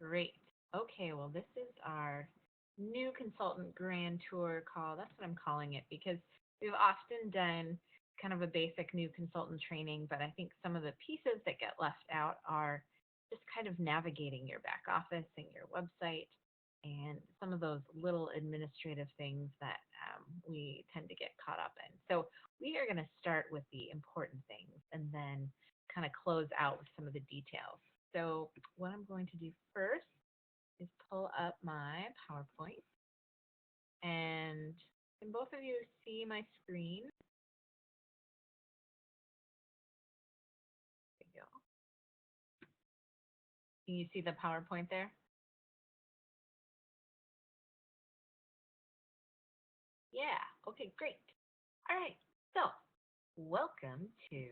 Great. Okay, well, this is our new consultant grand tour call. That's what I'm calling it because we've often done kind of a basic new consultant training, but I think some of the pieces that get left out are just kind of navigating your back office and your website and some of those little administrative things that we tend to get caught up in. So we are going to start with the important things and then kind of close out with some of the details. So what I'm going to do first is pull up my PowerPoint, and can both of you see my screen? There you go. Can you see the PowerPoint there? Yeah. Okay, great. All right. So welcome to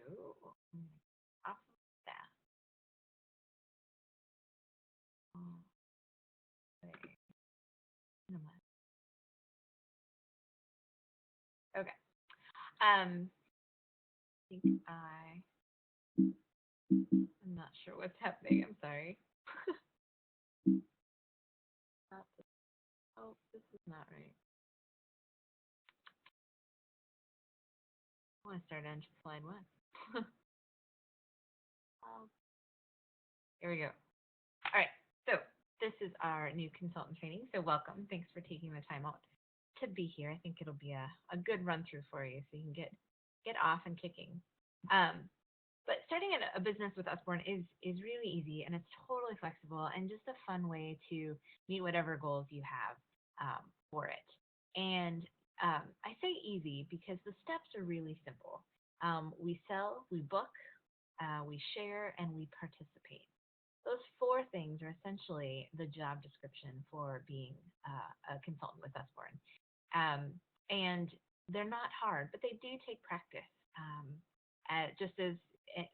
off that. Okay. I think I'm not sure what's happening. I'm sorry. Not this. Oh, this is not right. I want to start on slide one. Oh, here we go. All right. So this is our new consultant training. So welcome. Thanks for taking the time out to be here. I think it'll be a good run through for you so you can get off and kicking. Um, but starting a business with Usborne is really easy and it's totally flexible and just a fun way to meet whatever goals you have for it. And I say easy because the steps are really simple. We sell, we book, we share, and we participate. Those four things are essentially the job description for being a consultant with Usborne. And they're not hard, but they do take practice, just as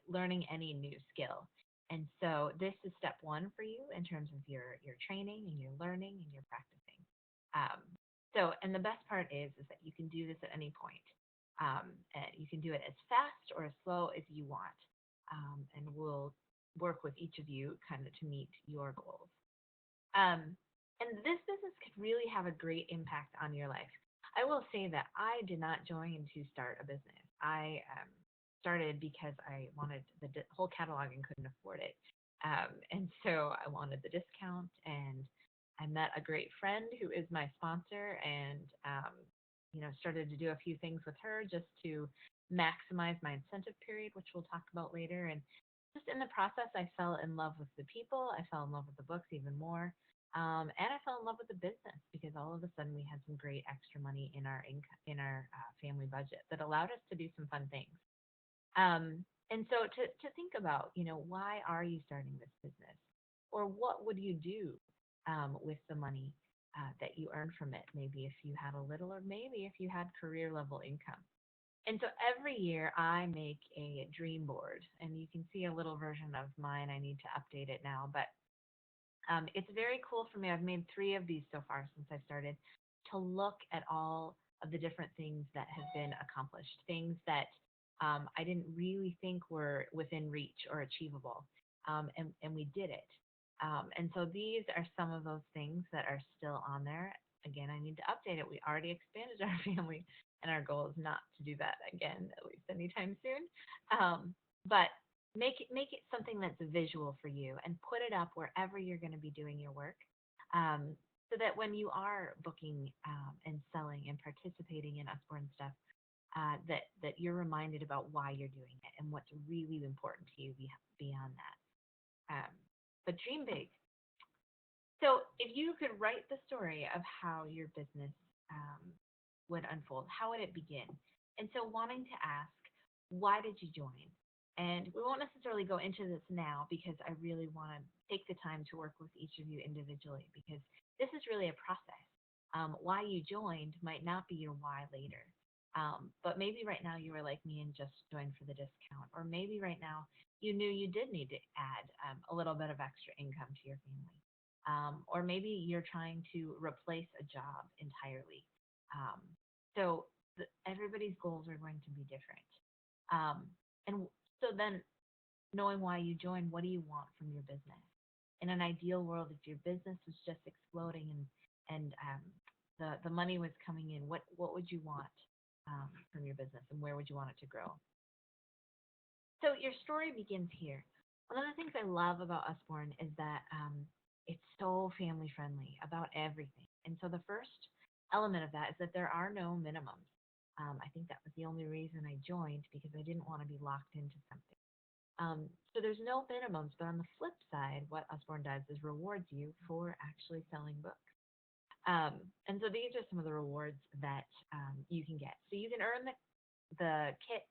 learning any new skill. And so this is step one for you in terms of your training and your learning and your practicing. Um, and the best part is that you can do this at any point. You can do it as fast or as slow as you want, and we'll work with each of you kind of to meet your goals. Um, and this business could really have a great impact on your life. I will say that I did not join to start a business. I started because I wanted the whole catalog and couldn't afford it. And so I wanted the discount, and I met a great friend who is my sponsor, and started to do a few things with her just to maximize my incentive period, which we'll talk about later. And just in the process, I fell in love with the people. I fell in love with the books even more. And I fell in love with the business because all of a sudden we had some great extra money in our income, in our family budget that allowed us to do some fun things. And so to think about, why are you starting this business, or what would you do with the money that you earn from it? Maybe if you had a little, or maybe if you had career level income. And so every year I make a dream board, and you can see a little version of mine. I need to update it now, but it's very cool for me. I've made three of these so far since I started to look at all of the different things that have been accomplished, things that I didn't really think were within reach or achievable, and we did it. And so these are some of those things that are still on there. Again, I need to update it. We already expanded our family, and our goal is not to do that again, at least anytime soon. But make it something that's visual for you and put it up wherever you're going to be doing your work, so that when you are booking and selling and participating in Usborne stuff, that you're reminded about why you're doing it and what's really important to you beyond that. But dream big. So if you could write the story of how your business would unfold, how would it begin? And so wanting to ask, why did you join? And we won't necessarily go into this now because I really want to take the time to work with each of you individually, because this is really a process. Why you joined might not be your why later. But maybe right now you were like me and just joined for the discount. Or maybe right now you knew you did need to add a little bit of extra income to your family. Or maybe you're trying to replace a job entirely. Um, so everybody's goals are going to be different. And so then knowing why you joined, what do you want from your business? in an ideal world, if your business was just exploding and the money was coming in, what would you want from your business, and where would you want it to grow? So your story begins here. One of the things I love about Usborne is that it's so family friendly about everything. And so the first element of that is that there are no minimums. I think that was the only reason I joined, because I didn't want to be locked into something. So there's no minimums, but on the flip side, what Usborne does is rewards you for actually selling books. Um, and so these are some of the rewards that you can get. So you can earn the kit,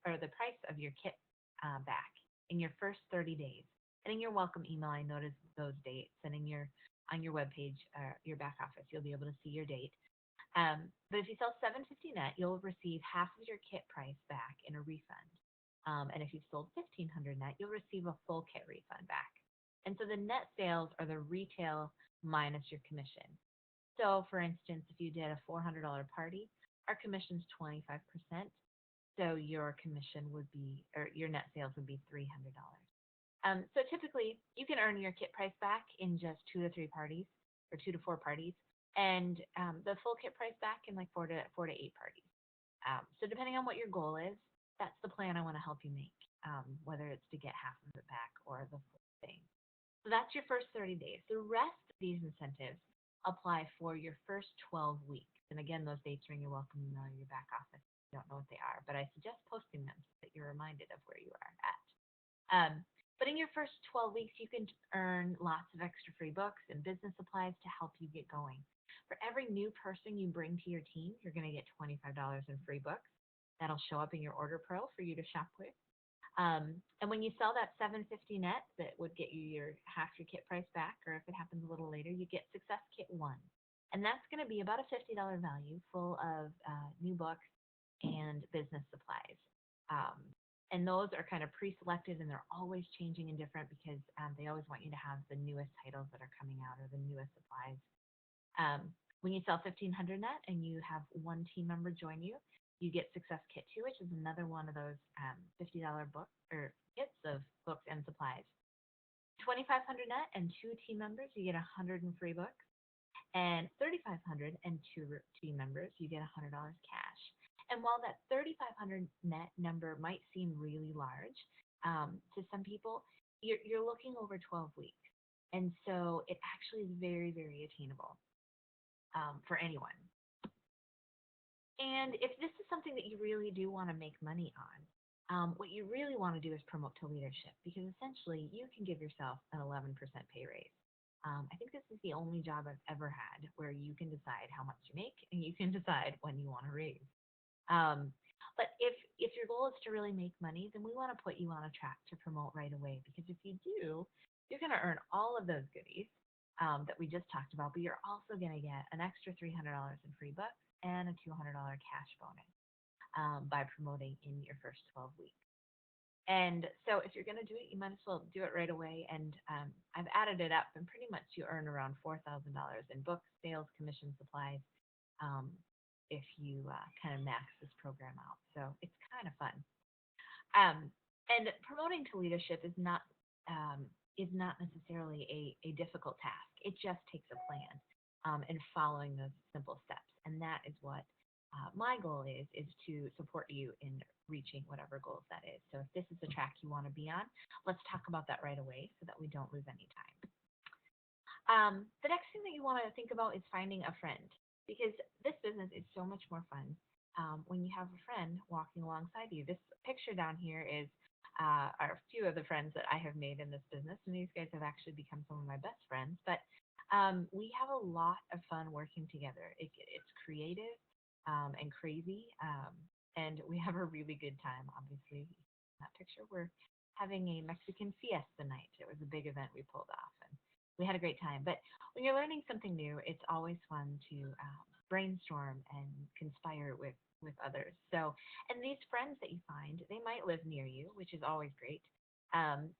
or the price of your kit back in your first 30 days. And in your welcome email, I noticed those dates, and in your on your webpage, your back office, you'll be able to see your date. But if you sell 750 net, you'll receive half of your kit price back in a refund. And if you've sold 1500 net, you'll receive a full kit refund back. And so the net sales are the retail minus your commission. So, for instance, if you did a $400 party, our commission's 25%. So your commission would be, or your net sales would be $300. So typically, you can earn your kit price back in just 2 to 3 parties, or 2 to 4 parties, and the full kit price back in like four to 8 parties. So depending on what your goal is, that's the plan I want to help you make. Whether it's to get half of it back or the full thing. So that's your first 30 days. The rest of these incentives apply for your first 12 weeks. And again, those dates are in your welcome email or your back office. You don't know what they are, but I suggest posting them so that you're reminded of where you are at. But in your first 12 weeks, you can earn lots of extra free books and business supplies to help you get going. For every new person you bring to your team, you're going to get $25 in free books. That'll show up in your order pro for you to shop with. And when you sell that 750 net, that would get you your half your kit price back, or if it happens a little later, you get Success Kit 1. And that's going to be about a $50 value full of new books and business supplies. Um, and those are kind of pre-selected, and they're always changing and different, because they always want you to have the newest titles that are coming out, or the newest supplies. When you sell 1500 net and you have one team member join you, you get Success Kit 2, which is another one of those $50 book or kits of books and supplies. 2500 net and 2 team members, you get 100 in free books. And 3500 and 2 team members, you get $100 cash. And while that 3500 net number might seem really large to some people, you're looking over 12 weeks. And so it actually is very, very attainable for anyone. And if this is something that you really do want to make money on, what you really want to do is promote to leadership, because essentially you can give yourself an 11% pay raise. I think this is the only job I've ever had where you can decide how much you make, and you can decide when you want to raise. Um, but if your goal is to really make money, then we want to put you on a track to promote right away, because if you do, you're going to earn all of those goodies that we just talked about, but you're also going to get an extra $300 in free books and a $200 cash bonus by promoting in your first 12 weeks. And so if you're going to do it, you might as well do it right away. And I've added it up, and pretty much you earn around $4,000 in books, sales, commission, supplies, um, if you kind of max this program out. So it's kind of fun. And promoting to leadership is not necessarily a difficult task. It just takes a plan and following those simple steps. And that is what my goal is to support you in reaching whatever goals that is. So if this is the track you want to be on, let's talk about that right away so that we don't lose any time. The next thing that you want to think about is finding a friend, because this business is so much more fun when you have a friend walking alongside you. This picture down here is are a few of the friends that I have made in this business, and these guys have actually become some of my best friends. But we have a lot of fun working together. It's creative and crazy, and we have a really good time. Obviously, in that picture, we're having a Mexican fiesta night. It was a big event we pulled off, and we had a great time. But when you're learning something new, it's always fun to brainstorm and conspire with others. So, and these friends that you find, they might live near you, which is always great.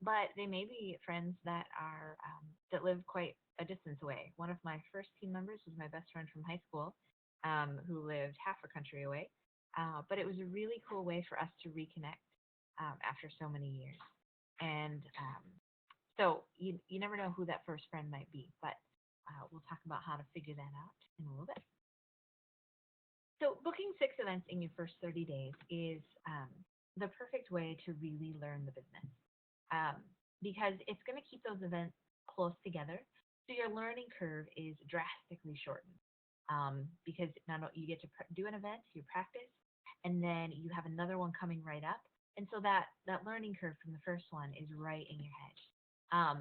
But they may be friends that are that live quite a distance away. One of my first team members was my best friend from high school, who lived half a country away. But it was a really cool way for us to reconnect after so many years. And so you never know who that first friend might be, but we'll talk about how to figure that out in a little bit. So, booking 6 events in your first 30 days is the perfect way to really learn the business um, because it's going to keep those events close together. So, your learning curve is drastically shortened because now you get to do an event, you practice, and then you have another one coming right up. And so that learning curve from the first one is right in your head. Um,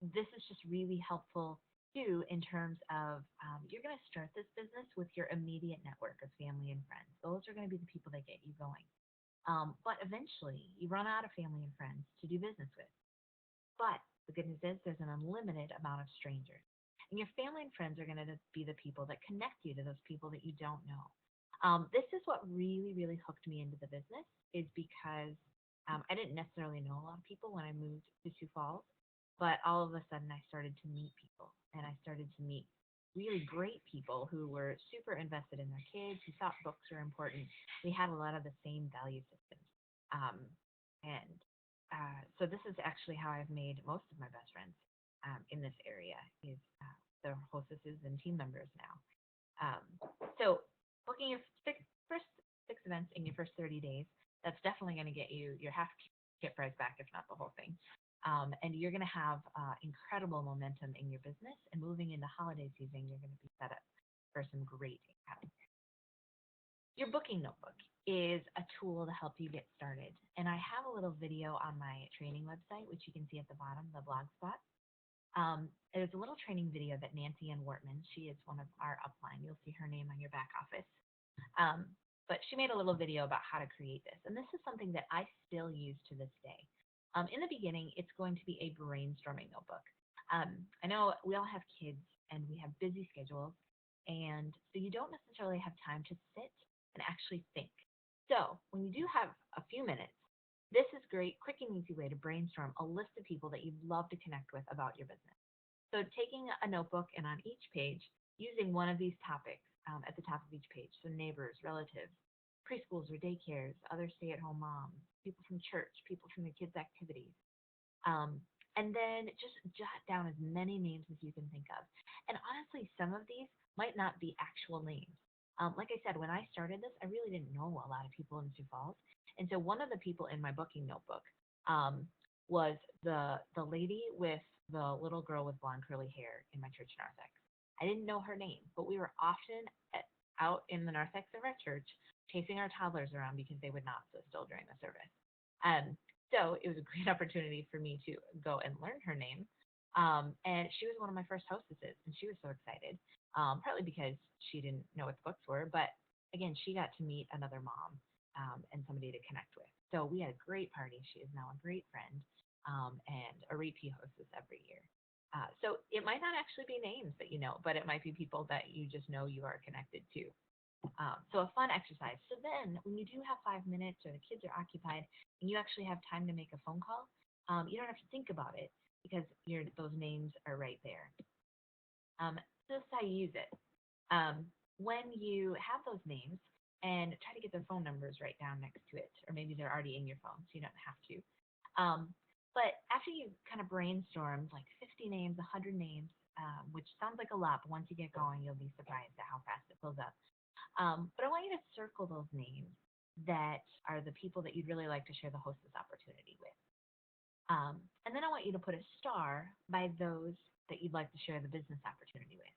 this is just really helpful too in terms of you're going to start this business with your immediate network of family and friends. Those are going to be the people that get you going. But eventually, you run out of family and friends to do business with. But the good news is there's an unlimited amount of strangers. And your family and friends are going to be the people that connect you to those people that you don't know. This is what really, really hooked me into the business is because I didn't necessarily know a lot of people when I moved to Sioux Falls, but all of a sudden I started to meet people and I started to meet really great people who were super invested in their kids, who thought books were important. We had a lot of the same value systems. Um, and so this is actually how I've made most of my best friends in this area is the hostesses and team members now. Um, so booking your first 6 events in your first 30 days, that's definitely going to get you your half kit price back, if not the whole thing. And you're going to have incredible momentum in your business. And moving into holiday season, you're going to be set up for some great income. Your booking notebook is a tool to help you get started. And I have a little video on my training website, which you can see at the bottom, the blog spot. There's a little training video that Nancy Ann Wortman, she is one of our upline. You'll see her name on your back office. But she made a little video about how to create this. And this is something that I still use to this day. In the beginning, it's going to be a brainstorming notebook. I know we all have kids and we have busy schedules. And so you don't necessarily have time to sit and actually think. So when you do have a few minutes, this is great, quick and easy way to brainstorm a list of people that you'd love to connect with about your business. So taking a notebook and on each page, using one of these topics at the top of each page. So neighbors, relatives, preschools or daycares, other stay-at-home moms, people from church, people from the kids' activities. Um, and then just jot down as many names as you can think of. And honestly, some of these might not be actual names. Like I said, when I started this, I really didn't know a lot of people in Sioux Falls. And so one of the people in my booking notebook um, was the lady with the little girl with blonde curly hair in my church narthex. I didn't know her name, but we were often out in the narthex of our church chasing our toddlers around because they would not sit still during the service. So it was a great opportunity for me to go and learn her name. And she was one of my first hostesses, and she was so excited, partly because she didn't know what the books were, but again, she got to meet another mom and somebody to connect with. So we had a great party. She is now a great friend and a repeat hostess every year. So it might not actually be names that you know, but it might be people that you just know you are connected to. So a fun exercise. So then when you do have 5 minutes or the kids are occupied and you actually have time to make a phone call, you don't have to think about it because those names are right there. So this is how you use it. When you have those names and try to get their phone numbers right down next to it, or maybe they're already in your phone, so you don't have to. But after you kind of brainstormed like 50 names, 100 names, which sounds like a lot, but once you get going, you'll be surprised at how fast it fills up. But I want you to circle those names that are the people that you'd really like to share the hostess opportunity with. And then I want you to put a star by those that you'd like to share the business opportunity with.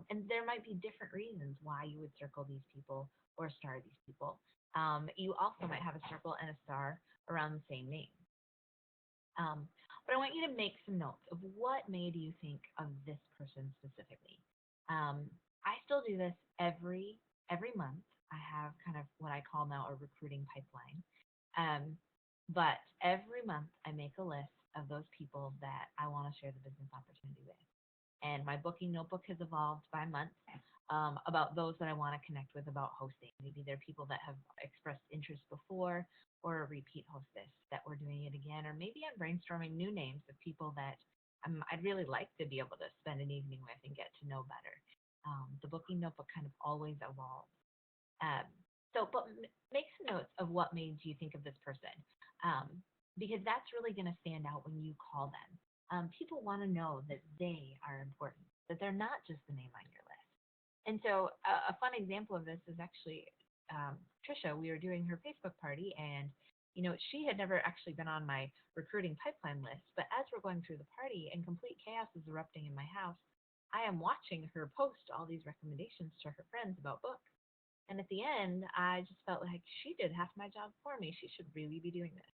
And there might be different reasons why you would circle these people or star these people. You also might have a circle and a star around the same name. But I want you to make some notes of what made you think of this person specifically. I still do this every month. I have kind of what I call now a recruiting pipeline. But every month I make a list of those people that I want to share the business opportunity with. And my booking notebook has evolved by month about those that I want to connect with about hosting. Maybe they're people that have expressed interest before or a repeat hostess that we're doing it again. Or maybe I'm brainstorming new names of people that I'd really like to be able to spend an evening with and get to know better. The booking notebook kind of always evolves. But make some notes of what made you think of this person, because that's really going to stand out when you call them. People want to know that they are important, that they're not just the name on your list. And so a fun example of this is actually Trisha. We were doing her Facebook party, and she had never actually been on my recruiting pipeline list. But as we're going through the party and complete chaos is erupting in my house, I am watching her post all these recommendations to her friends about books. And at the end, I just felt like she did half my job for me. She should really be doing this.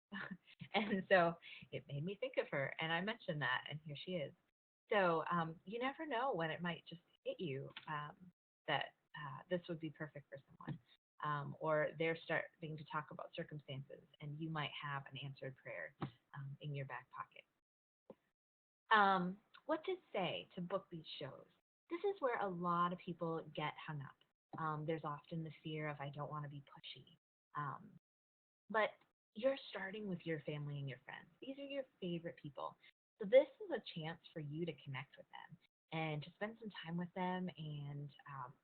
And so it made me think of her. And I mentioned that, and here she is. So you never know when it might just hit you that this would be perfect for someone. Or they're starting to talk about circumstances, and you might have an answered prayer in your back pocket. What to say to book these shows? This is where a lot of people get hung up. There's often the fear of I don't want to be pushy. Um, but you're starting with your family and your friends. These are your favorite people. So this is a chance for you to connect with them and to spend some time with them and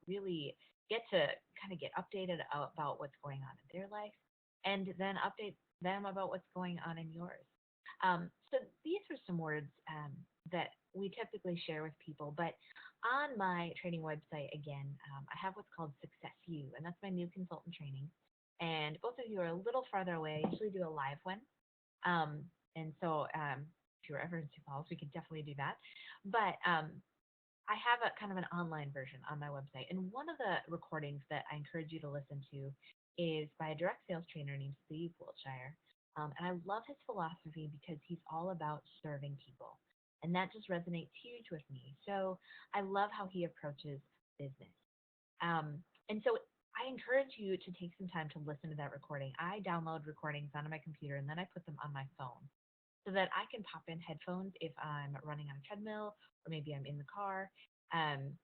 really get to kind of get updated about what's going on in their life and then update them about what's going on in yours. So these are some words that we typically share with people, but on my training website, again, I have what's called Success U, and that's my new consultant training. And both of you are a little farther away. I usually do a live one. Um, and so if you're ever in Sioux Falls, we could definitely do that. But I have a kind of an online version on my website. And one of the recordings that I encourage you to listen to is by a direct sales trainer named Steve Wiltshire. And I love his philosophy because he's all about serving people. And that just resonates huge with me. So I love how he approaches business. And so I encourage you to take some time to listen to that recording. I download recordings onto my computer and then I put them on my phone so that I can pop in headphones if I'm running on a treadmill or maybe I'm in the car. Um,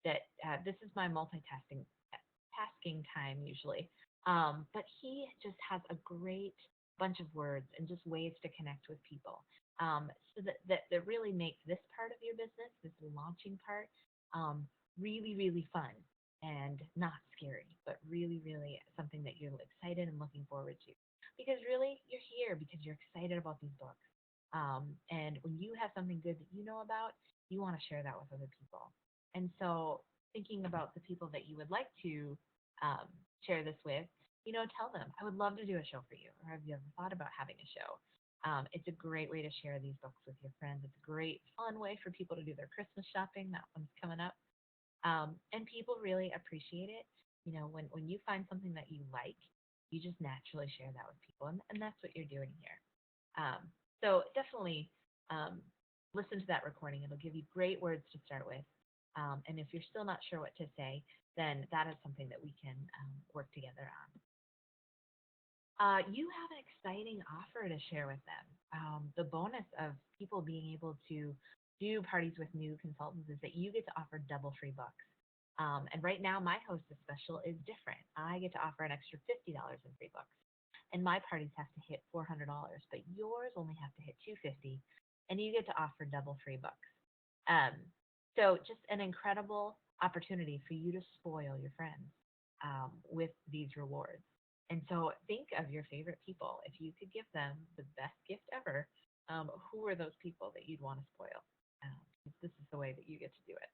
that this is my multitasking tasking time usually. But he just has a great bunch of words and just ways to connect with people. So that really makes this part of your business, this launching part, um, really, really fun and not scary, but really, really something that you're excited and looking forward to. Because really, you're here because you're excited about these books. And when you have something good that you know about, you want to share that with other people. And so, thinking about the people that you would like to share this with, tell them, I would love to do a show for you. Or have you ever thought about having a show? It's a great way to share these books with your friends. It's a great, fun way for people to do their Christmas shopping. That one's coming up. And people really appreciate it. When you find something that you like, you just naturally share that with people. And that's what you're doing here. So definitely listen to that recording. It'll give you great words to start with. And if you're still not sure what to say, then that is something that we can work together on. You have an exciting offer to share with them. The bonus of people being able to do parties with new consultants is that you get to offer double free books. And right now, my hostess special is different. I get to offer an extra $50 in free books, and my parties have to hit $400, but yours only have to hit $250, and you get to offer double free books. Um, so just an incredible opportunity for you to spoil your friends with these rewards. And so think of your favorite people. If you could give them the best gift ever, who are those people that you'd want to spoil? This is the way that you get to do it.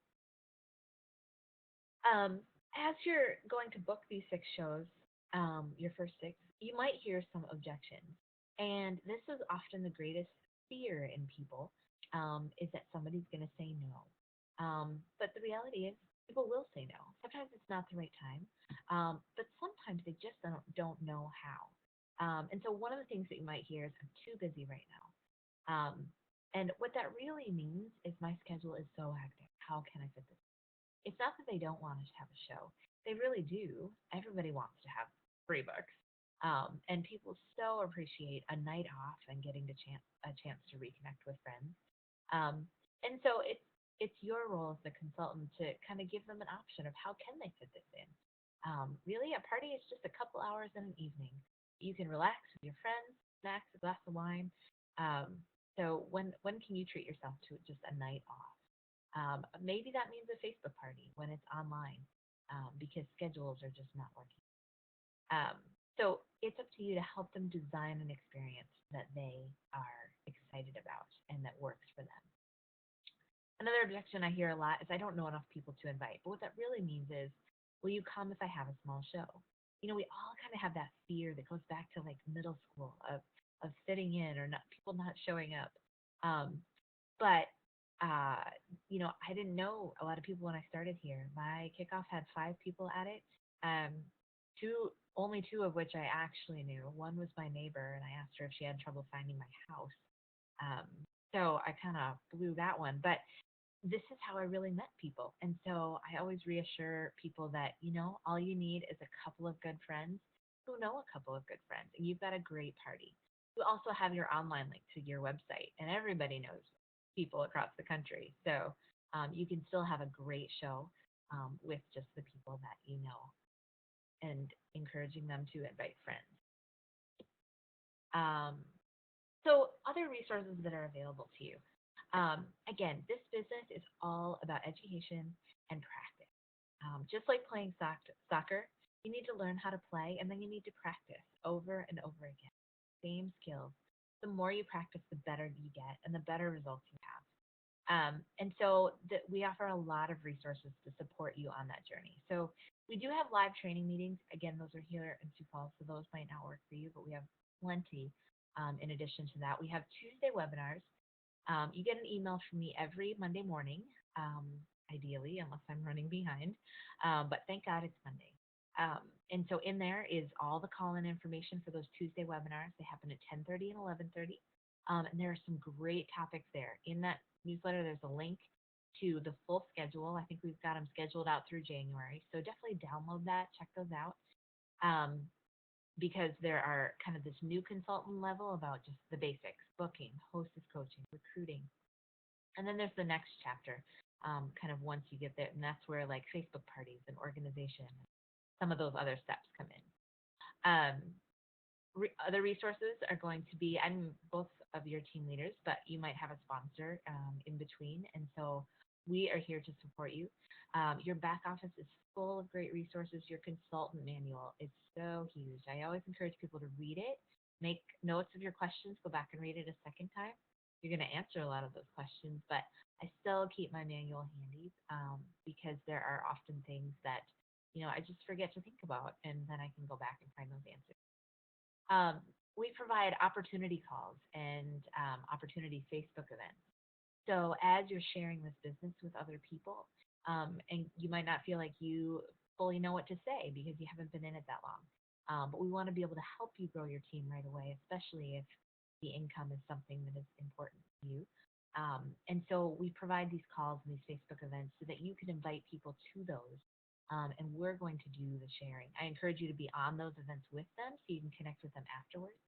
As you're going to book these 6 shows, your first 6, you might hear some objections. And this is often the greatest fear in people is that somebody's going to say no. But the reality is, people will say no. Sometimes it's not the right time, but sometimes they just don't know how. And so one of the things that you might hear is, I'm too busy right now. Um, and what that really means is my schedule is so hectic. How can I fit this? It's not that they don't want us to have a show. They really do. Everybody wants to have free books. And people so appreciate a night off and getting a chance to reconnect with friends. Um, and so it's your role as the consultant to kind of give them an option of how can they fit this in. Really, a party is just a couple hours in an evening. You can relax with your friends, snacks, a glass of wine. Um, so when can you treat yourself to just a night off? Maybe that means a Facebook party when it's online because schedules are just not working. Um, so it's up to you to help them design an experience that they are excited about and that works for them. Another objection I hear a lot is I don't know enough people to invite. But what that really means is, will you come if I have a small show? We all kind of have that fear that goes back to like middle school of sitting in or not people not showing up. Um, but uh, I didn't know a lot of people when I started here. My kickoff had 5 people at it. Um, only two of which I actually knew. One was my neighbor, and I asked her if she had trouble finding my house. Um, so I kind of blew that one. But this is how I really met people. And so I always reassure people that, all you need is a couple of good friends who know a couple of good friends, and you've got a great party. You also have your online link to your website, and everybody knows people across the country. So you can still have a great show with just the people that you know and encouraging them to invite friends. Um, so, other resources that are available to you. Again, this business is all about education and practice. Just like playing soccer, you need to learn how to play and then you need to practice over and over again. Same skills. The more you practice, the better you get and the better results you have. And so we offer a lot of resources to support you on that journey. So we do have live training meetings. Again, those are here in Sioux Falls, so those might not work for you, but we have plenty. In addition to that, we have Tuesday webinars. You get an email from me every Monday morning, ideally, unless I'm running behind. But thank God it's Monday. And so in there is all the call-in information for those Tuesday webinars. They happen at 10:30 and 11:30. And there are some great topics there. In that newsletter, there's a link to the full schedule. I think we've got them scheduled out through January. So definitely download that, check those out. Um, because there are kind of this new consultant level about just the basics, booking, hostess coaching, recruiting. And then there's the next chapter, kind of once you get there. And that's where like Facebook parties and organization, some of those other steps come in. Um, Other resources are going to be, I'm both of your team leaders, but you might have a sponsor in between. And so we are here to support you. Your back office is full of great resources. Your consultant manual is so huge. I always encourage people to read it, make notes of your questions, go back and read it a second time. You're going to answer a lot of those questions, but I still keep my manual handy because there are often things that, I just forget to think about, and then I can go back and find those answers. Um, we provide opportunity calls and opportunity Facebook events. So as you're sharing this business with other people, and you might not feel like you fully know what to say because you haven't been in it that long, but we want to be able to help you grow your team right away, especially if the income is something that is important to you. And so we provide these calls and these Facebook events so that you can invite people to those. And we're going to do the sharing. I encourage you to be on those events with them so you can connect with them afterwards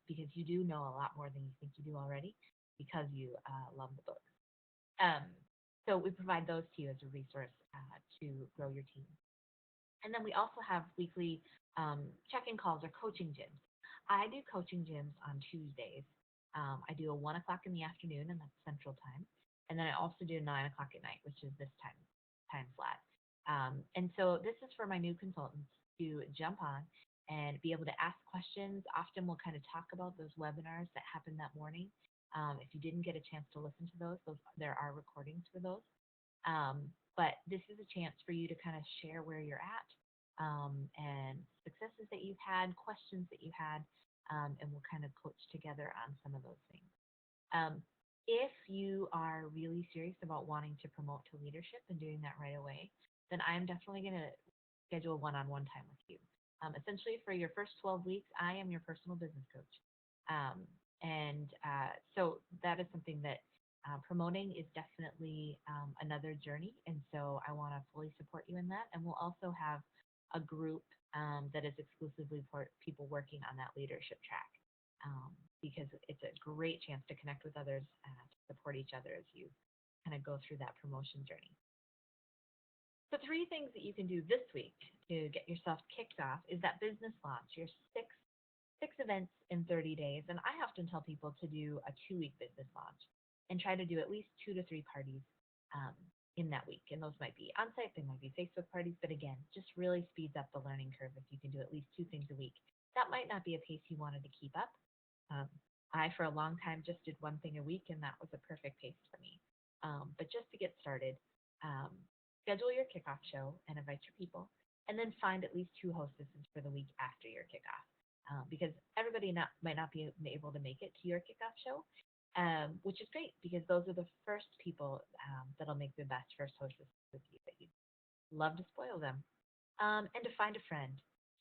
because you do know a lot more than you think you do already because you love the book. Um, so we provide those to you as a resource to grow your team. And then we also have weekly check-in calls or coaching gyms. I do coaching gyms on Tuesdays. I do a 1 o'clock in the afternoon, and that's Central Time. And then I also do 9 o'clock at night, which is this time slot. And so this is for my new consultants to jump on and be able to ask questions. Often we'll kind of talk about those webinars that happened that morning. If you didn't get a chance to listen to those, there are recordings for those. But this is a chance for you to kind of share where you're at and successes that you've had, questions that you had, and we'll kind of coach together on some of those things. Um, if you are really serious about wanting to promote to leadership and doing that right away, then I'm definitely going to schedule one-on-one time with you. Essentially, for your first 12 weeks, I am your personal business coach. So that is something that promoting is definitely another journey. And so I want to fully support you in that. And we'll also have a group that is exclusively for people working on that leadership track because it's a great chance to connect with others and to support each other as you kind of go through that promotion journey. So 3 things that you can do this week to get yourself kicked off is that business launch, your six events in 30 days. And I often tell people to do a 2-week business launch and try to do at least 2 to 3 parties in that week. And those might be on-site, they might be Facebook parties. But again, just really speeds up the learning curve if you can do at least 2 things a week. That might not be a pace you wanted to keep up. I, for a long time, just did 1 thing a week, and that was a perfect pace for me. But just to get started, um, schedule your kickoff show and invite your people, and then find at least two hostesses for the week after your kickoff. Because everybody might not be able to make it to your kickoff show, which is great because those are the first people that'll make the best first hostess with you that you love to spoil them. And to find a friend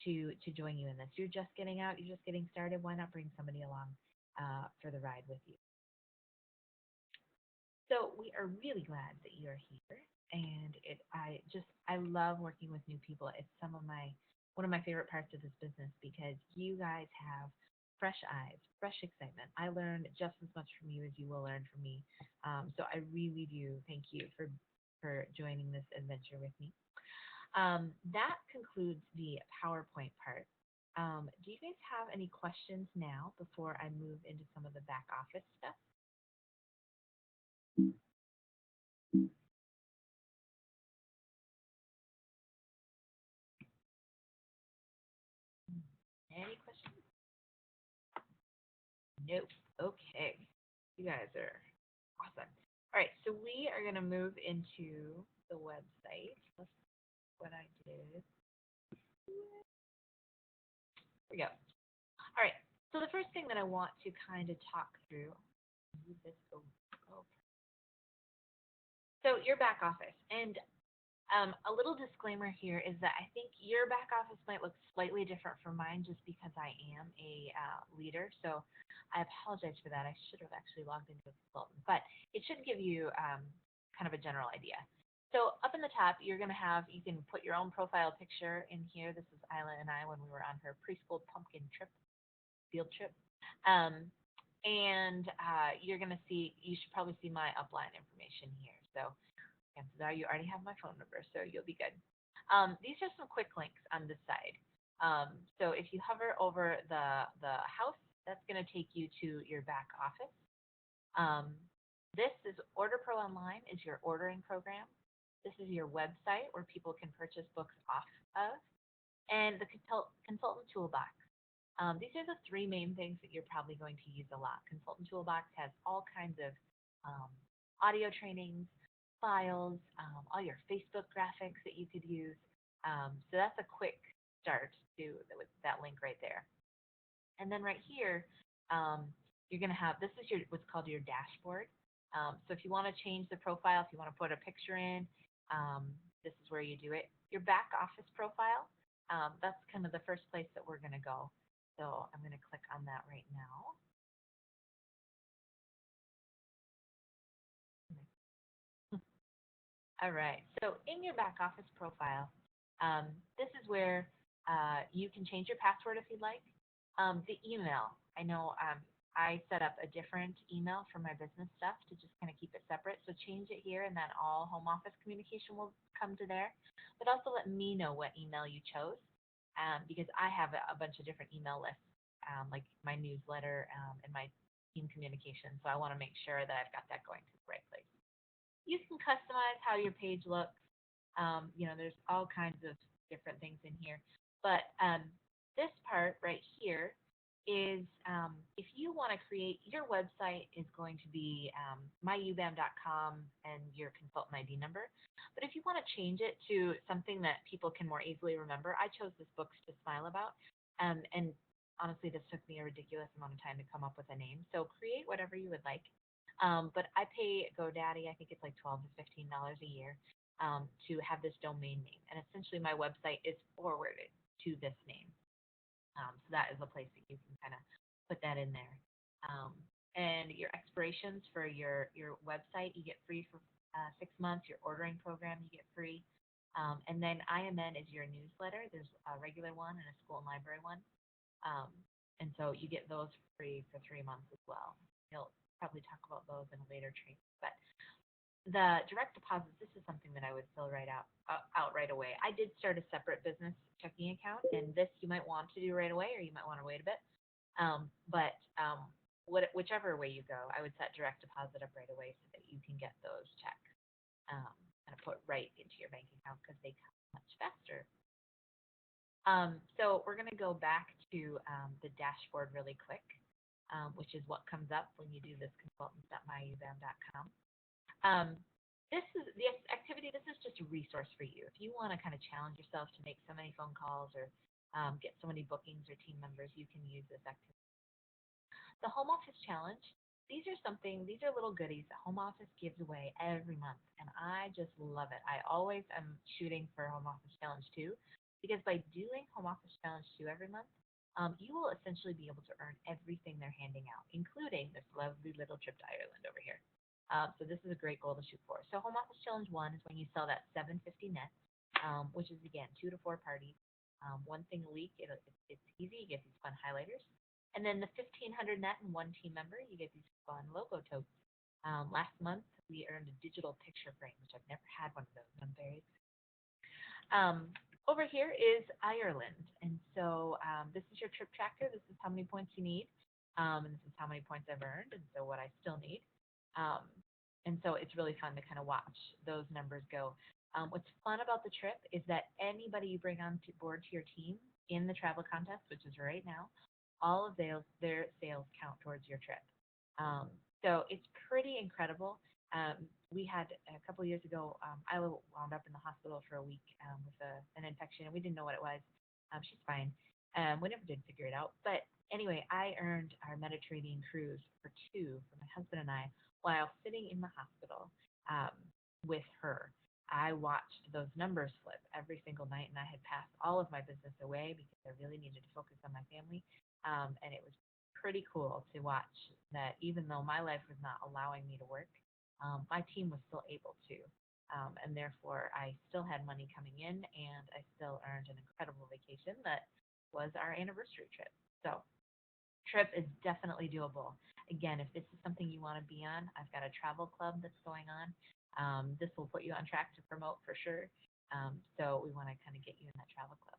to join you in this. You're just getting out, you're just getting started. Why not bring somebody along for the ride with you? So we are really glad that you're here, and I love working with new people. It's one of my favorite parts of this business because you guys have fresh eyes, fresh excitement. I learned just as much from you as you will learn from me. So I really do thank you for joining this adventure with me. That concludes the PowerPoint part. Do you guys have any questions now before I move into some of the back office stuff? Any questions? Nope. Okay. You guys are awesome. All right, so we are going to move into the website. Let's see what I did. Here we go. All right. So the first thing that I want to kind of talk through, move this over. Okay. So your back office, and a little disclaimer here is that I think your back office might look slightly different from mine just because I am a leader. So I apologize for that. I should have actually logged into a consultant, but it should give you kind of a general idea. So up in the top, you can put your own profile picture in here. This is Isla and I when we were on her preschool pumpkin trip, field trip. Um, and you should probably see my upline information here. So chances are you already have my phone number, so you'll be good. These are some quick links on this side. So if you hover over the house, that's going to take you to your back office. Um, this is Order Pro Online is your ordering program. This is your website where people can purchase books off of, and the consultant toolbox. These are the three main things that you're probably going to use a lot. Consultant Toolbox has all kinds of um, audio trainings, files, all your Facebook graphics that you could use. So that's a quick start to with that link right there. And then right here, you're going to have this is your what's called your dashboard. So if you want to change the profile, if you want to put a picture in, this is where you do it. Your back office profile, that's kind of the first place that we're going to go. So I'm going to click on that right now. All right. So in your back office profile, this is where you can change your password if you'd like. The email, I know I set up a different email for my business stuff to just kind of keep it separate. So change it here, and then all home office communication will come to there. But also let me know what email you chose, because I have a bunch of different email lists, like my newsletter and my team communication. So I want to make sure that I've got that going to the right place. You can customize how your page looks. There's all kinds of different things in here. But this part right here is if you want to create your website is going to be myubam.com and your consultant ID number. But if you want to change it to something that people can more easily remember, I chose this Books to Smile About. And honestly, this took me a ridiculous amount of time to come up with a name. So create whatever you would like. But I pay GoDaddy, I think it's like $12 to $15 a year to have this domain name. And essentially, my website is forwarded to this name. So that is a place that you can kind of put that in there. Um, and your expirations for your website, you get free for 6 months. Your ordering program, you get free. And then IMN is your newsletter. There's a regular one and a school and library one. Um, and so you get those free for 3 months as well. He'll probably talk about those in a later training. But the direct deposits, this is something that I would fill out right away. I did start a separate business checking account, and this you might want to do right away, or you might want to wait a bit. But whichever way you go, I would set direct deposit up right away so that you can get those checks kind of put right into your bank account because they come much faster. So we're going to go back to the dashboard really quick, which is what comes up when you do this consultants.myubam.com. Um, this activity. This is just a resource for you. If you want to kind of challenge yourself to make so many phone calls or get so many bookings or team members, you can use this activity. The home office challenge. These are little goodies that home office gives away every month, and I just love it. I always am shooting for home office challenge two, because by doing home office challenge two every month, you will essentially be able to earn everything they're handing out, including this lovely little trip to Ireland over here. So this is a great goal to shoot for. So home office challenge one is when you sell that 750 net, which is again 2 to 4 parties, one thing a week. It's easy. You get these fun highlighters. And then the 1,500 net and one team member, you get these fun logo totes. Last month, we earned a digital picture frame, which I've never had one of those. I'm very excited. Over here is Ireland. And so this is your trip tracker. This is how many points you need. And this is how many points I've earned, and so what I still need. Um, and so it's really fun to kind of watch those numbers go. What's fun about the trip is that anybody you bring on to board to your team in the travel contest, which is right now, all of their sales count towards your trip. Um, so it's pretty incredible. We had a couple of years ago, I wound up in the hospital for a week with an infection, and we didn't know what it was. She's fine. We never did figure it out. But anyway, I earned our Mediterranean cruise for two for my husband and I while sitting in the hospital um, with her. I watched those numbers flip every single night, and I had passed all of my business away because I really needed to focus on my family. And it was pretty cool to watch that even though my life was not allowing me to work, my team was still able to. And therefore, I still had money coming in, and I still earned an incredible vacation that was our anniversary trip. So, trip is definitely doable. Again, if this is something you want to be on, I've got a travel club that's going on. This will put you on track to promote for sure. So, we want to kind of get you in that travel club.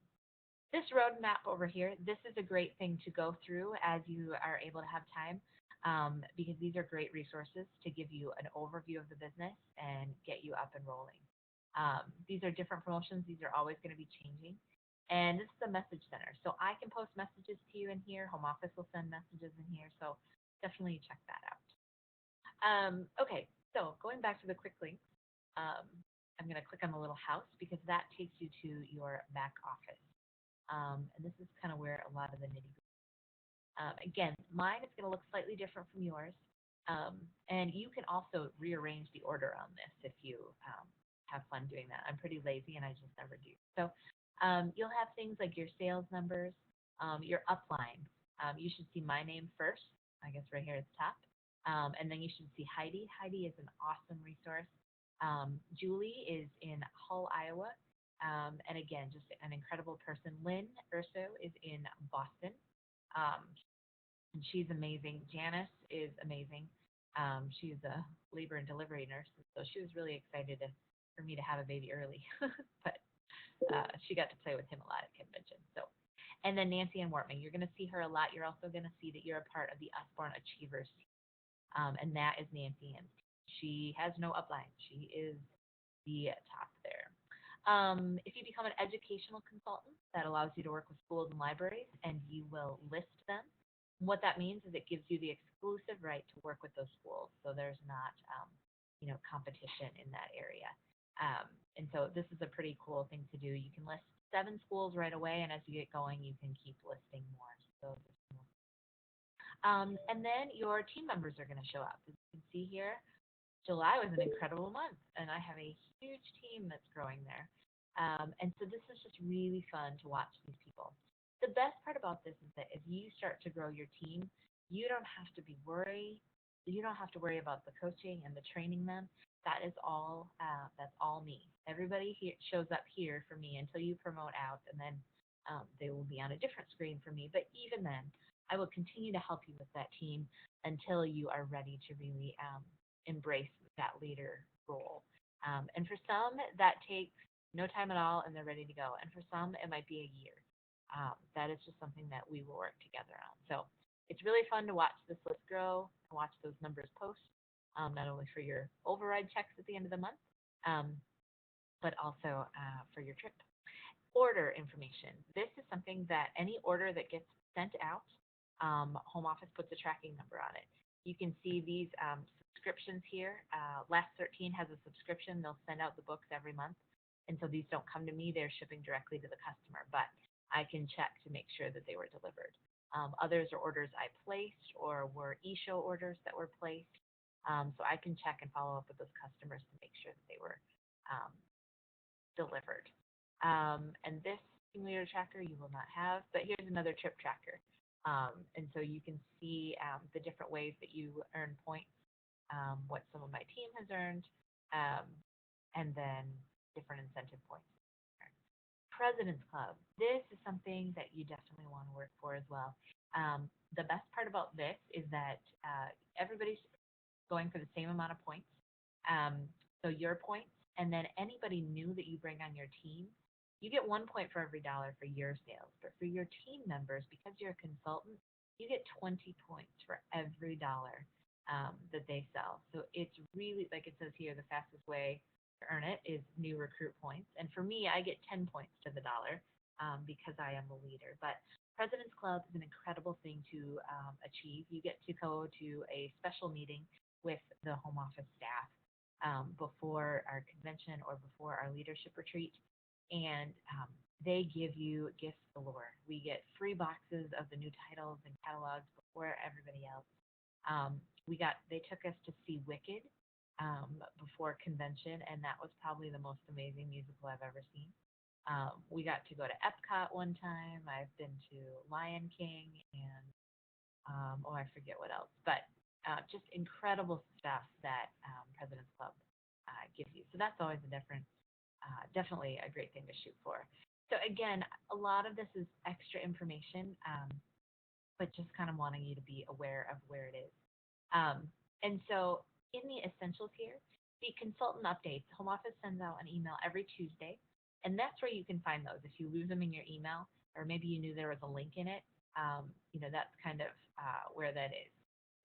This roadmap over here, this is a great thing to go through as you are able to have time, because these are great resources to give you an overview of the business and get you up and rolling. These are different promotions. These are always going to be changing. And this is a message center. So I can post messages to you in here. Home office will send messages in here. So definitely check that out. Okay, so going back to the quick links, um, I'm going to click on the little house because that takes you to your back office. And this is kind of where a lot of the nitty gritty. Again, mine is going to look slightly different from yours. And you can also rearrange the order on this if you have fun doing that. I'm pretty lazy and I just never do. So you'll have things like your sales numbers, your upline. You should see my name first, I guess right here at the top. And then you should see Heidi. Heidi is an awesome resource. Julie is in Hull, Iowa. And again, just an incredible person. Lynn Urso is in Boston. Um, and she's amazing. Janice is amazing. She's a labor and delivery nurse, so she was really excited for me to have a baby early. But she got to play with him a lot at convention. So, and then Nancy Ann Wortman, you're going to see her a lot. You're also going to see that you're a part of the Usborne Achievers team, and that is Nancy Ann's team. She has no upline. She is the top there. If you become an educational consultant, that allows you to work with schools and libraries, and you will list them. What that means is it gives you the exclusive right to work with those schools, so there's not, competition in that area. And so this is a pretty cool thing to do. You can list 7 schools right away, and as you get going, you can keep listing more. So and then your team members are going to show up. As you can see here, July was an incredible month, and I have a huge team that's growing there. And so this is just really fun to watch these people. The best part about this is that as you start to grow your team, you don't have to be worried. You don't have to worry about the coaching and the training them. That is all. That's all me. Everybody here shows up here for me until you promote out, and then they will be on a different screen for me. But even then, I will continue to help you with that team until you are ready to really embrace that leader role. And for some, that takes no time at all and they're ready to go. And for some, it might be a year. That is just something that we will work together on. So it's really fun to watch this list grow and watch those numbers post, not only for your override checks at the end of the month, um, but also for your trip. Order information. This is something that any order that gets sent out, home office puts a tracking number on it. You can see these subscriptions here. Last 13 has a subscription. They'll send out the books every month. And so these don't come to me, they're shipping directly to the customer, but I can check to make sure that they were delivered. Others are orders I placed or were e-show orders that were placed. So I can check and follow up with those customers to make sure that they were um, delivered. And this simulator tracker you will not have, but here's another trip tracker. And so you can see the different ways that you earn points, what some of my team has earned, um, and then different incentive points. President's Club. This is something that you definitely want to work for as well. The best part about this is that everybody's going for the same amount of points. So your points, and then anybody new that you bring on your team, you get 1 point for every dollar for your sales. But for your team members, because you're a consultant, you get 20 points for every dollar that they sell. So it's really, like it says here, the fastest way to earn it is new recruit points. And for me, I get 10 points to the dollar because I am a leader. But President's Club is an incredible thing to achieve. You get to go to a special meeting with the home office staff before our convention or before our leadership retreat. And they give you gifts galore. We get free boxes of the new titles and catalogs before everybody else. They took us to see Wicked before convention, and that was probably the most amazing musical I've ever seen. We got to go to Epcot one time. I've been to Lion King and I forget what else, but just incredible stuff that President's Club gives you. So that's always a difference. Definitely a great thing to shoot for. So again, a lot of this is extra information, but just kind of wanting you to be aware of where it is. And so in the essentials here, the consultant updates, Home Office sends out an email every Tuesday, and that's where you can find those. If you lose them in your email, or maybe you knew there was a link in it, that's kind of where that is.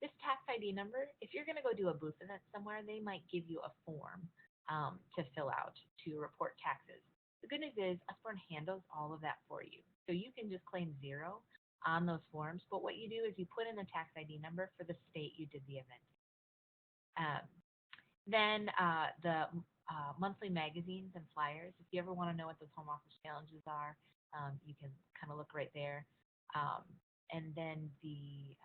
This tax ID number, if you're going to go do a booth event somewhere, they might give you a form to fill out to report taxes. The good news is Usborne handles all of that for you. So you can just claim 0 on those forms, but what you do is you put in the tax ID number for the state you did the event. Then the monthly magazines and flyers. If you ever want to know what those home office challenges are, you can kind of look right there. And then the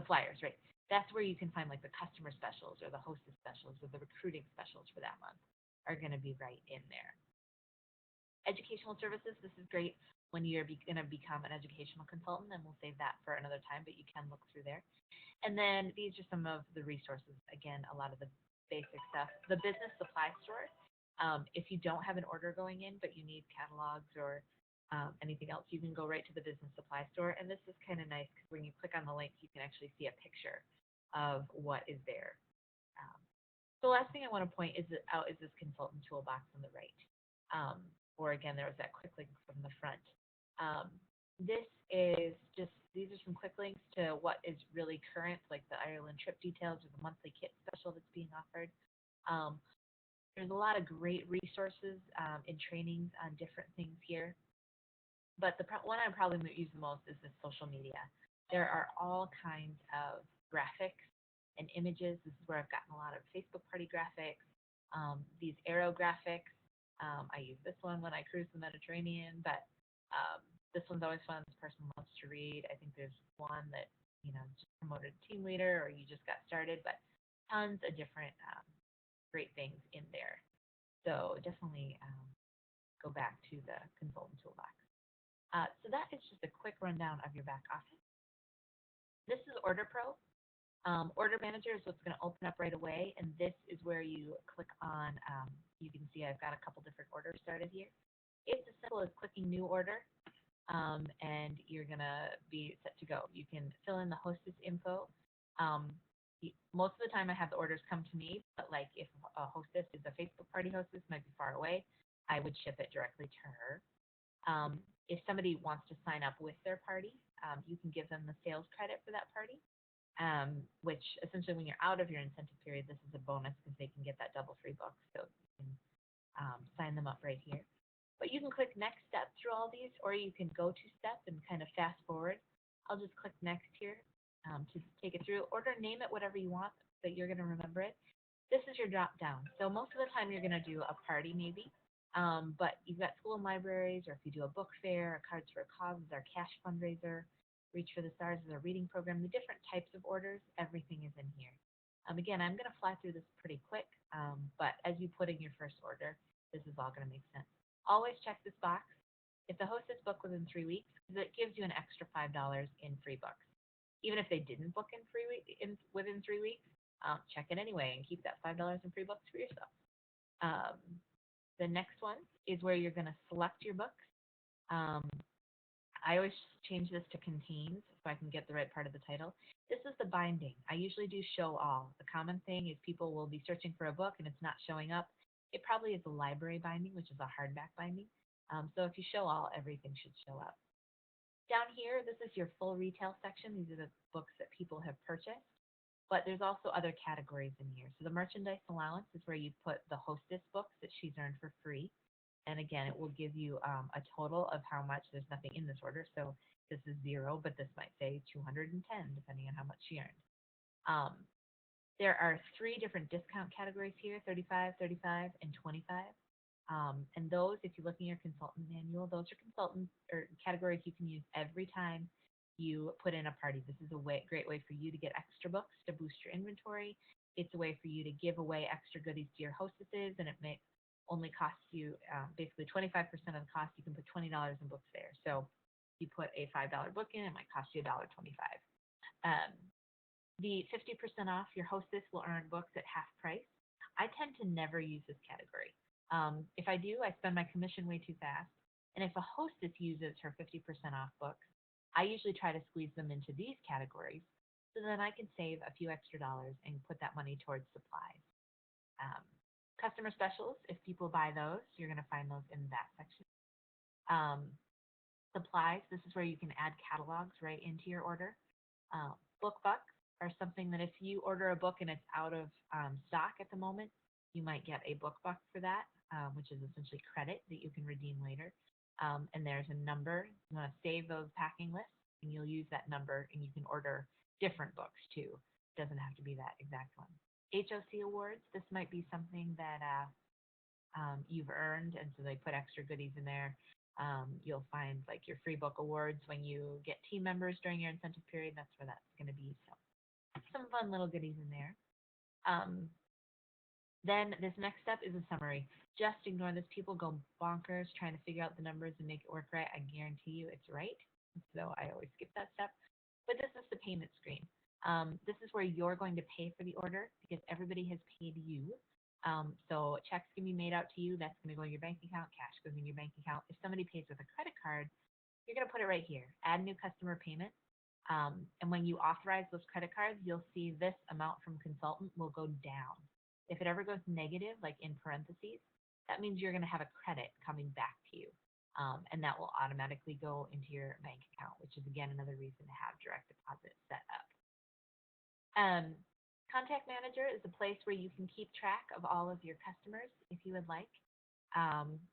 flyers, right? That's where you can find like the customer specials or the hostess specials or the recruiting specials for that month are going to be right in there. Educational services, this is great when you're going to become an educational consultant, and we'll save that for another time, but you can look through there. And then these are some of the resources. Again, a lot of the basic stuff. The business supply store, if you don't have an order going in, but you need catalogs or anything else, you can go right to the business supply store. And this is kind of nice because when you click on the link, you can actually see a picture of what is there. The last thing I want to point out is this consultant toolbox on the right. Or again, there was that quick link from the front. These are some quick links to what is really current, like the Ireland trip details or the monthly kit special that's being offered. There's a lot of great resources and trainings on different things here. But the one I probably use the most is the social media. There are all kinds of graphics and images. This is where I've gotten a lot of Facebook party graphics, these arrow graphics. I use this one when I cruise the Mediterranean, but this one's always fun. This person loves to read. I think there's one that, just promoted team leader or you just got started, but tons of different great things in there. So definitely go back to the consultant toolbox. So that is just a quick rundown of your back office. This is Order Pro. Order Manager is what's going to open up right away, and this is where you click on, you can see I've got a couple different orders started here. It's as simple as clicking New Order, and you're going to be set to go. You can fill in the hostess info. Most of the time I have the orders come to me, but like if a hostess is a Facebook party hostess, might be far away, I would ship it directly to her. If somebody wants to sign up with their party, you can give them the sales credit for that party, which essentially when you're out of your incentive period, this is a bonus because they can get that double free book. So you can sign them up right here. But you can click next step through all these, or you can go to step and kind of fast forward. I'll just click next here. to take it through. Order, name it whatever you want that you're going to remember it. This is your drop down. So most of the time you're going to do a party maybe, but you've got school and libraries, or if you do a book fair, a Cards for a Cause is our cash fundraiser, Reach for the Stars is our reading program, the different types of orders, everything is in here. Again, I'm going to fly through this pretty quick, but as you put in your first order, this is all going to make sense. Always check this box. If the hostess book within 3 weeks, it gives you an extra $5 in free books. Even if they didn't book within 3 weeks, check it anyway and keep that $5 in free books for yourself. Um, the next one is where you're going to select your books. Um, I always change this to contains so I can get the right part of the title. This is the binding. I usually do show all. The common thing is people will be searching for a book and it's not showing up. It probably is a library binding, which is a hardback binding. So if you show all, everything should show up. Down here, this is your full retail section. These are the books that people have purchased. But there's also other categories in here. So the merchandise allowance is where you put the hostess books that she's earned for free. And again, it will give you a total of how much. There's nothing in this order, so this is 0, but this might say 210, depending on how much she earned. Um, there are 3 different discount categories here, 35, 35, and 25. And those, if you look in your consultant manual, those are consultant or categories you can use every time you put in a party. This is a great way for you to get extra books to boost your inventory. It's a way for you to give away extra goodies to your hostesses, and it may only cost you basically 25% of the cost. You can put $20 in books there. So you put a $5 book in, it might cost you $1.25. Um, the 50% off, your hostess will earn books at half price. I tend to never use this category. If I do, I spend my commission way too fast. And if a hostess uses her 50% off books, I usually try to squeeze them into these categories so then I can save a few extra dollars and put that money towards supplies. Um, Customer specials, if people buy those, you're going to find those in that section. Um, Supplies, this is where you can add catalogs right into your order. Book bucks are something that if you order a book and it's out of stock at the moment, you might get a book buck for that, which is essentially credit that you can redeem later. And there's a number. You want to save those packing lists, and you'll use that number, and you can order different books too. It doesn't have to be that exact one. HOC awards, this might be something that you've earned, and so they put extra goodies in there. You'll find like your free book awards when you get team members during your incentive period. That's where that's going to be. So some fun little goodies in there. Um, then this next step is a summary. Just ignore this. People go bonkers trying to figure out the numbers and make it work right. I guarantee you it's right. So I always skip that step. But this is the payment screen. This is where you're going to pay for the order because everybody has paid you. So checks can be made out to you. That's going to go in your bank account. Cash goes in your bank account. If somebody pays with a credit card, you're going to put it right here. Add new customer payment. And when you authorize those credit cards, you'll see this amount from consultant will go down. If it ever goes negative, like in parentheses, that means you're going to have a credit coming back to you. And that will automatically go into your bank account, which is, again, another reason to have direct deposit set up. Contact Manager is a place where you can keep track of all of your customers if you would like.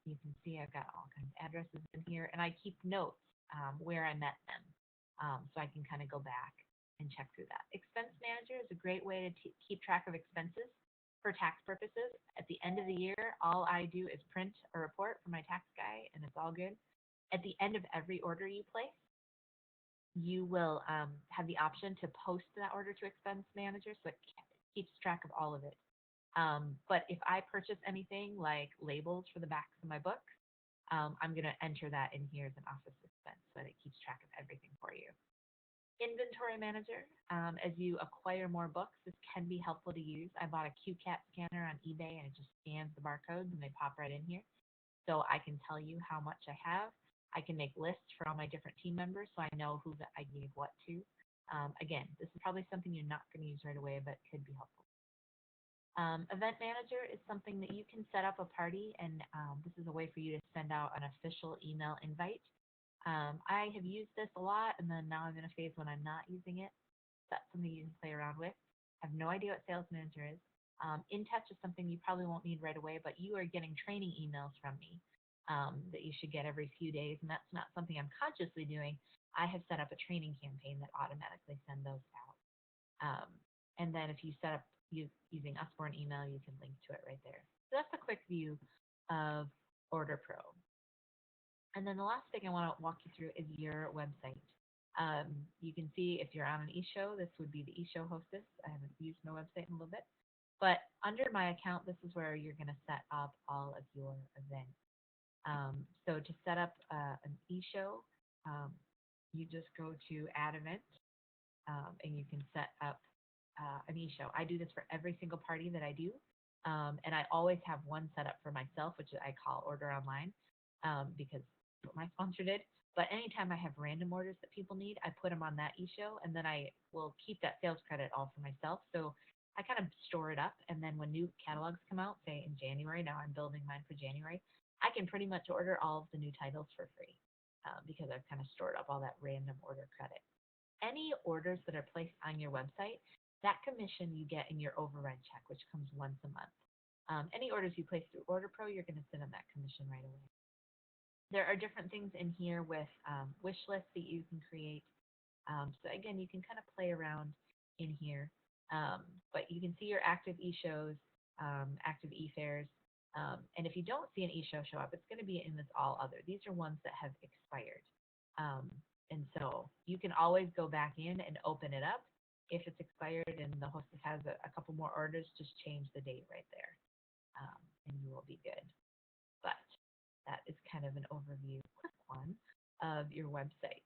You can see I've got all kinds of addresses in here, and I keep notes where I met them, so I can kind of go back and check through that. Expense Manager is a great way to keep track of expenses for tax purposes. At the end of the year, all I do is print a report for my tax guy, and it's all good. At the end of every order you place, you will have the option to post that order to Expense Manager, so it keeps track of all of it. But if I purchase anything like labels for the backs of my books, I'm going to enter that in here as an office expense so that it keeps track of everything for you. Inventory Manager, as you acquire more books, this can be helpful to use. I bought a QCAT scanner on eBay, and it just scans the barcodes and they pop right in here. So I can tell you how much I have. I can make lists for all my different team members so I know who that I gave what to. Again, this is probably something you're not going to use right away, but could be helpful. Event Manager is something that you can set up a party, and this is a way for you to send out an official email invite. I have used this a lot, and then now I'm in a phase when I'm not using it. That's something you can play around with. I have no idea what Sales Manager is. InTouch is something you probably won't need right away, but you are getting training emails from me that you should get every few days, and that's not something I'm consciously doing. I have set up a training campaign that automatically send those out. And then if you set up using Usborne email, you can link to it right there. So that's a quick view of Order Pro. And then the last thing I want to walk you through is your website. You can see if you're on an eShow, this would be the eShow hostess. I haven't used my website in a little bit. But under my account, this is where you're going to set up all of your events. So to set up an eShow, you just go to Add Event, and you can set up an eShow. I do this for every single party that I do, and I always have one set up for myself, which I call Order Online, because that's what my sponsor did. But anytime I have random orders that people need, I put them on that eShow, and then I will keep that sales credit all for myself. So I kind of store it up, and then when new catalogs come out, say in January, now I'm building mine for January, I can pretty much order all of the new titles for free, because I've kind of stored up all that random order credit. Any orders that are placed on your website, that commission you get in your override check, which comes once a month. Any orders you place through Order Pro, you're going to sit on that commission right away. There are different things in here with wish lists that you can create. So again, you can kind of play around in here, but you can see your active e-shows, active e-fairs, and if you don't see an e-show show up, it's going to be in this all other. These are ones that have expired. And so you can always go back in and open it up. If it's expired and the hostess has a couple more orders, just change the date right there, and you will be good. But that is kind of an overview, quick one, of your website.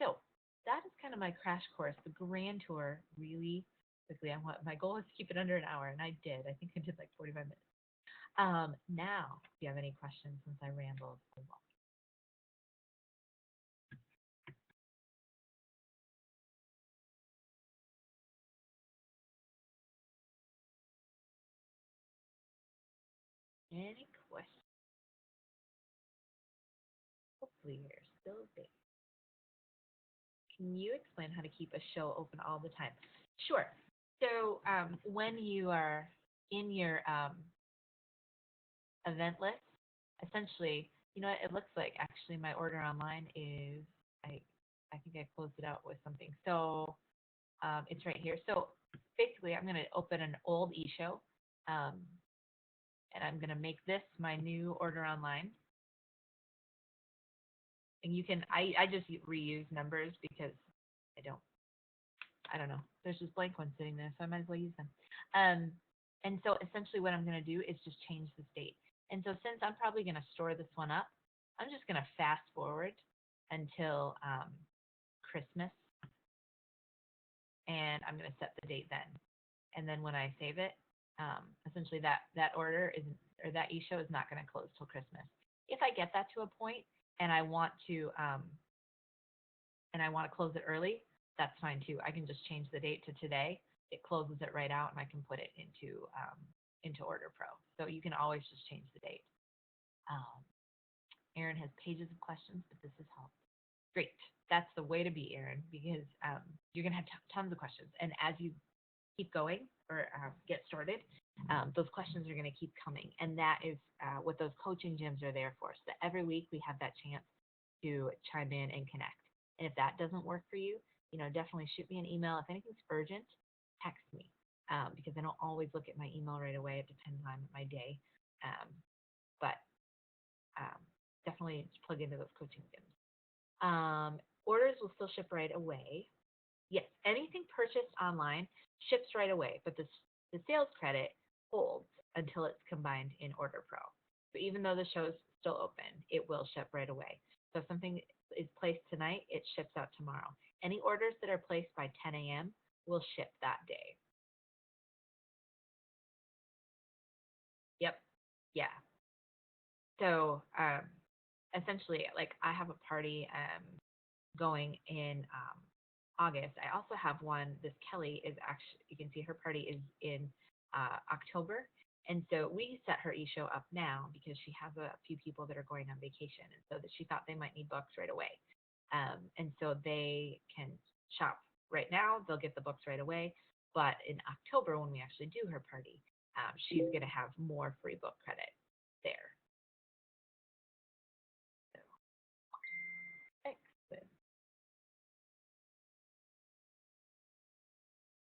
So that is kind of my crash course, the grand tour, really quickly. My goal is to keep it under an hour, and I did. I think I did like 45 minutes. Now, if you have any questions, since I rambled a lot. Any questions? Hopefully you're still there. Can you explain how to keep a show open all the time? Sure. So when you are in your event list, essentially, you know what it looks like? Actually, my order online is, I think I closed it out with something. So it's right here. So basically, I'm going to open an old e-show, and I'm going to make this my new order online. And you can, I just reuse numbers because I don't know. There's just blank ones sitting there, so I might as well use them. And so essentially what I'm going to do is just change the date. And so since I'm probably going to store this one up, I'm just going to fast forward until Christmas, and I'm going to set the date then. And then when I save it, essentially that order isn't, or that e-show is not going to close till Christmas. If I get that to a point and I want to close it early, that's fine too. I can just change the date to today. It closes it right out, and I can put it into Order Pro. So you can always just change the date. Erin has pages of questions, but this has helped. Great. That's the way to be, Erin, because you're going to have tons of questions. And as you keep going or get started, those questions are going to keep coming. And that is what those coaching gyms are there for. So that every week we have that chance to chime in and connect. And if that doesn't work for you, definitely shoot me an email. If anything's urgent, text me, because I don't always look at my email right away. It depends on my day. But definitely plug into those coaching gyms. Orders will still ship right away. Yes, anything purchased online ships right away, but the sales credit holds until it's combined in Order Pro. So even though the show is still open, it will ship right away. So if something is placed tonight, it ships out tomorrow. Any orders that are placed by 10 a.m. will ship that day. Yep. Yeah. So essentially, like I have a party going in August. I also have one. This Kelly is actually, you can see her party is in October. And so we set her e-show up now because she has a few people that are going on vacation. And so that she thought they might need books right away. And so they can shop right now. They'll get the books right away. But in October, when we actually do her party, she's going to have more free book credit there. So, okay.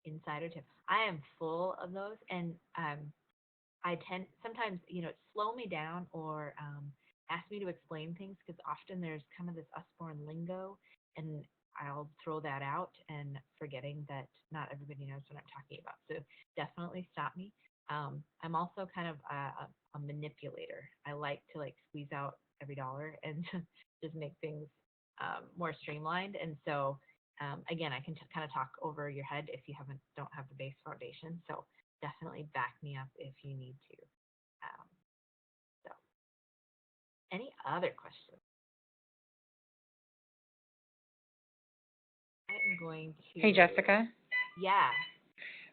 insider tip. I am full of those, and I tend sometimes, slow me down or ask me to explain things because often there's kind of this Usborne lingo, and I'll throw that out and forgetting that not everybody knows what I'm talking about. So definitely stop me. I'm also kind of a manipulator. I like to like squeeze out every dollar and just make things more streamlined. And so again, I can kind of talk over your head if you don't have the base foundation. So definitely back me up if you need to. Um, so, any other questions? I'm going to. Hey, Jessica. Yeah.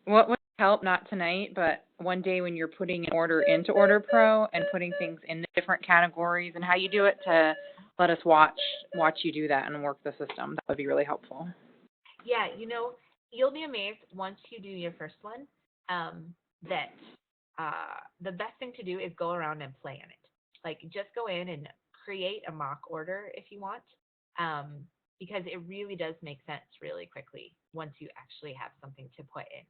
What would help, not tonight, but one day when you're putting an order into Order Pro and putting things in the different categories and how you do it to let us watch you do that and work the system. That would be really helpful. Yeah, you'll be amazed once you do your first one, that the best thing to do is go around and play in it. Like, just go in and create a mock order if you want, because it really does make sense really quickly once you actually have something to put in.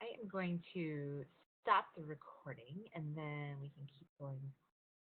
I am going to stop the recording, and then we can keep going